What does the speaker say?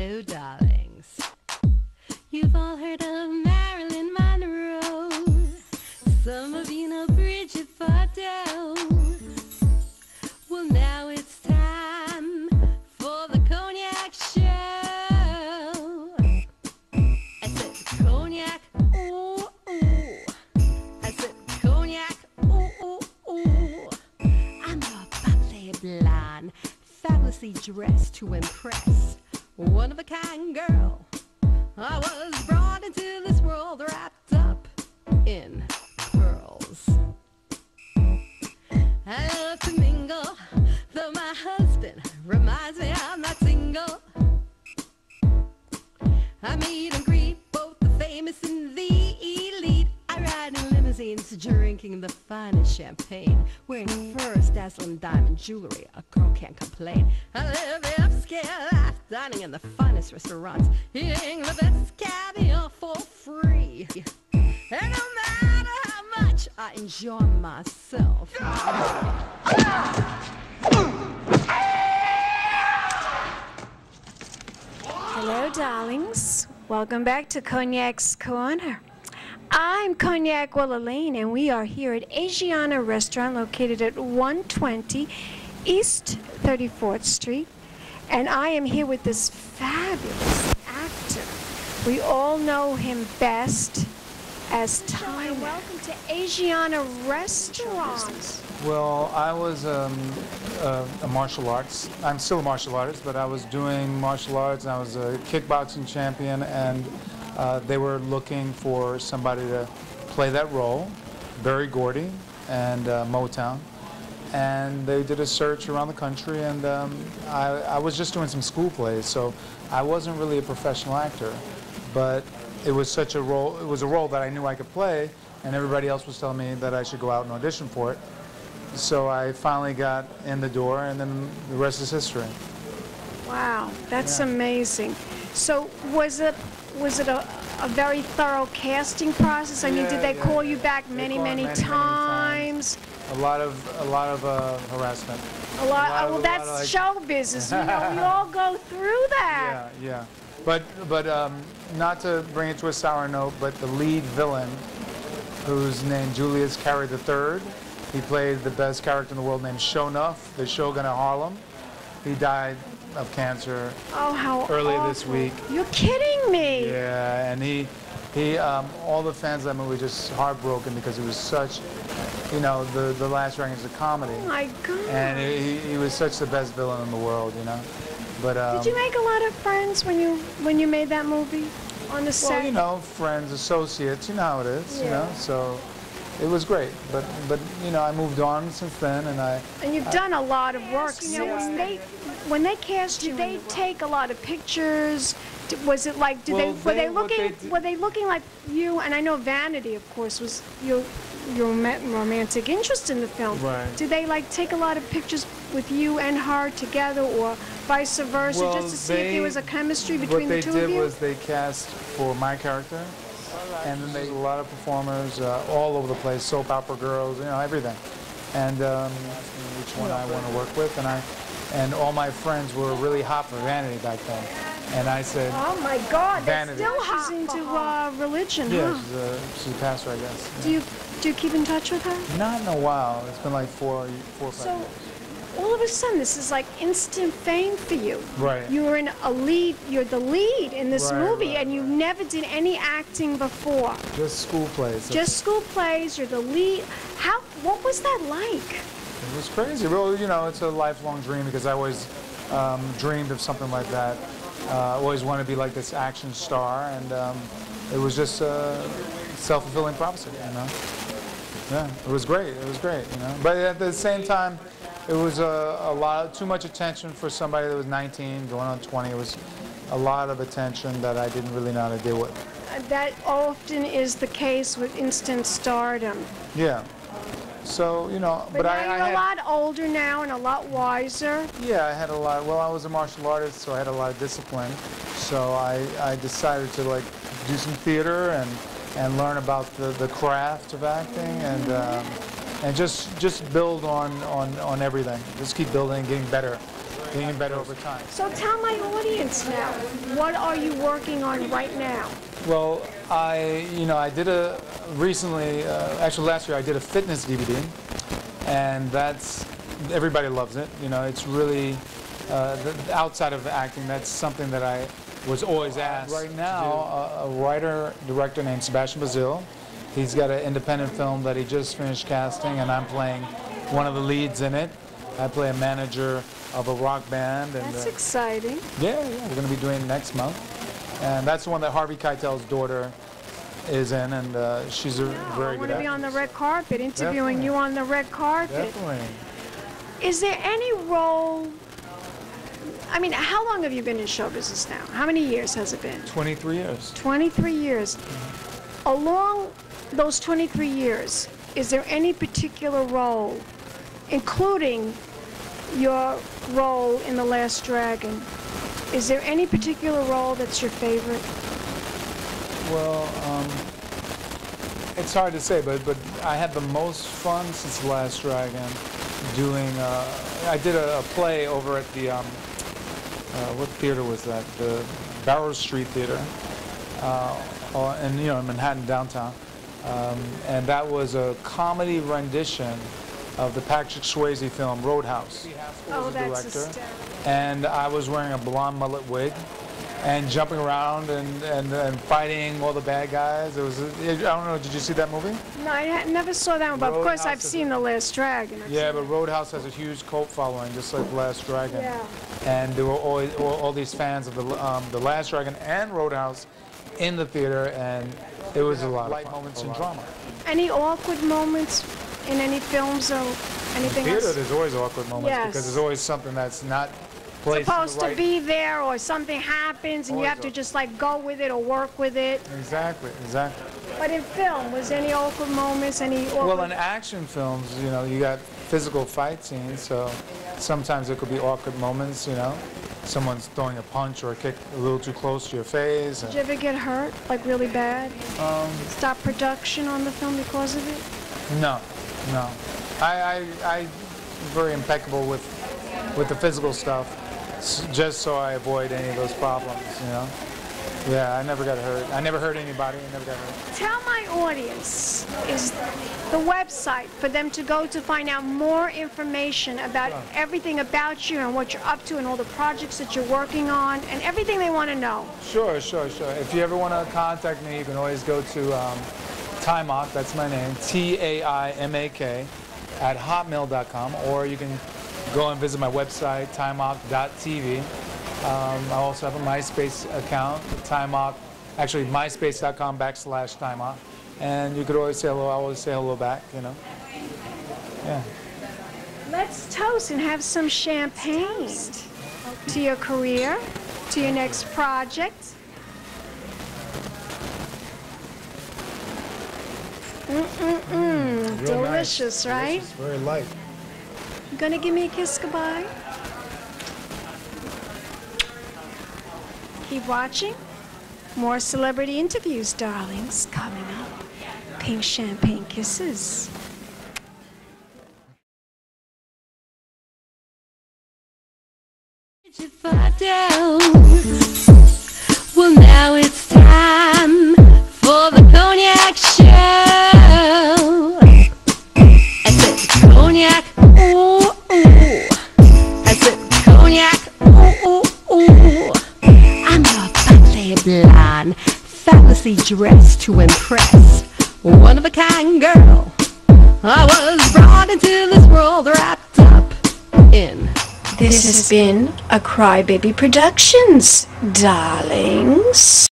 Hello, darlings. You've all heard of Marilyn Monroe. Some of you know Bridget Bardot. Well, now it's time for the Cognac Show. I said cognac, ooh, ooh. I said cognac, ooh, ooh, ooh. I'm a bubbly blonde, fabulously dressed to impress. One of a kind girl. I was brought into this world wrapped up in pearls. I love to mingle, though my husband reminds me I'm not single. I meet and greet both the famous and the elite. I ride in limousines, drinking the finest champagne, wearing furs, dazzling diamond jewelry. A girl can't complain. I live the upscale life, dining in the finest restaurants, eating the best caviar for free. And no matter how much I enjoy myself. Hello, darlings. Welcome back to Cognac's Corner. I'm Cognac Wellerlane, and we are here at Asiana restaurant located at 120 East 34th Street. And I am here with this fabulous actor. We all know him best as Taimak. Welcome to Asiana restaurant. Well, I was a martial arts. I'm still a martial artist, but I was doing martial arts. And I was a kickboxing champion, and they were looking for somebody to play that role, very Gordy and Motown. And they did a search around the country, and I was just doing some school plays, so I wasn't really a professional actor. But it was such a role, it was a role that I knew I could play, and everybody else was telling me that I should go out and audition for it. So I finally got in the door, and then the rest is history. Wow, that's amazing. So was it a very thorough casting process? I mean, did they call you back many times? A lot of harassment. Well, that's show business. You know, we all go through that. Yeah. But not to bring it to a sour note, but the lead villain, who's named Julius Carey III, he played the best character in the world named Shonuff, the Shogun of Harlem. He died of cancer earlier this week. You're kidding me. Yeah, and he all the fans of that movie were just heartbroken because it was such, you know, the Last Dragon is a comedy. Oh my God. And he was such the best villain in the world, you know. But did you make a lot of friends when you made that movie on the set? Well, you know, friends, associates, you know how it is, you know. So it was great, but you know, I moved on since then, and you've done a lot of work. You know, when they cast you, did they take a lot of pictures? Was it like were they looking like you? And I know Vanity, of course, was your romantic interest in the film. Right. Did they like take a lot of pictures with you and her together, or vice versa, just to see if there was a chemistry between the two of you? What they did was they cast for my character, and then they had a lot of performers all over the place, soap opera girls, you know, everything. And asked me which one I want to work with, and all my friends were really hot for Vanity back then. And I said, oh my God, Vanity. That's still hot. She's into religion, yeah, huh? she's a pastor, I guess. Yeah. Do you keep in touch with her? Not in a while. It's been like four or 5 years. All of a sudden, this is like instant fame for you. Right. You're the lead in this movie, and you never did any acting before. Just school plays. Just school plays. You're the lead. What was that like? It was crazy. Well, you know, it's a lifelong dream because I always dreamed of something like that. I always wanted to be like this action star, and it was just a self-fulfilling prophecy, you know. Yeah, it was great. It was great, you know. But at the same time, it was too much attention for somebody that was 19, going on 20. It was a lot of attention that I didn't really know how to deal with. That often is the case with instant stardom. Yeah. So, you know, but now you're a lot older now and a lot wiser. Yeah, I had a lot. Well, I was a martial artist, so I had a lot of discipline. So I decided to like do some theater and learn about the craft of acting and just build on everything. Just keep building, getting better. getting better over time. So tell my audience now, what are you working on right now? Well, I did recently, actually last year, I did a fitness DVD, and everybody loves it. It's really, outside of acting, that's something that I was always asked. Right now, a writer-director named Sebastian Bazil, he's got an independent film that he just finished casting, and I'm playing one of the leads in it. I play a manager of a rock band. And, that's exciting. Yeah, we're going to be doing it next month. And that's the one that Harvey Keitel's daughter is in, and she's a very good actress. I want to be on the red carpet, interviewing you on the red carpet. Definitely. Is there any role, I mean, how long have you been in show business now? How many years has it been? 23 years. 23 years. Along those 23 years, is there any particular role, including your role in The Last Dragon, is there any particular role that's your favorite? Well, it's hard to say, but I had the most fun since The Last Dragon doing, I did a play over at the, what theater was that? The Barrow Street Theater, in Manhattan downtown. And that was a comedy rendition of the Patrick Swayze film Roadhouse. Oh, that's hysterical. And I was wearing a blonde mullet wig and jumping around and fighting all the bad guys. It was, I don't know, did you see that movie? No, I never saw that one, but of course I've seen The Last Dragon. Yeah, but Roadhouse has a huge cult following, just like The Last Dragon. Yeah. And there were always all these fans of The Last Dragon and Roadhouse in the theater, and it was a lot of light moments and drama. Any awkward moments in any films or anything else? In theater, there's always awkward moments because there's always something that's not placed supposed to be there, or something happens and you have to just like go with it or work with it. Exactly. But in film, was there any awkward moments? Well, in action films, you got physical fight scenes, so sometimes there could be awkward moments. Someone's throwing a punch or a kick a little too close to your face. Did you ever get hurt, like really bad? Stop production on the film because of it? No. I'm very impeccable with the physical stuff, just so I avoid any of those problems, Yeah, I never got hurt. I never hurt anybody. I never got hurt. Tell my audience, is the website for them to go to find out more information about everything about you and what you're up to and all the projects that you're working on and everything they want to know. Sure. If you ever want to contact me, you can always go to Taimak, that's my name, Taimak, at hotmail.com, or you can go and visit my website, taimak.tv. I also have a MySpace account, Taimak, actually myspace.com/Taimak, and you could always say hello. I always say hello back, Yeah. Let's toast and have some champagne to your career, to your next project. Delicious, nice. Right? Delicious, very light. You gonna give me a kiss goodbye? Keep watching. More celebrity interviews, darlings, coming up. Pink champagne kisses. Well, now it's time for the Cognac Show. I said cognac, ooh, ooh. I said cognac, ooh, ooh, ooh. I'm your bubbly blonde, fabulously dressed to impress. One of a kind girl. I was brought into this world wrapped up in. This has been a Crybaby Productions, darlings.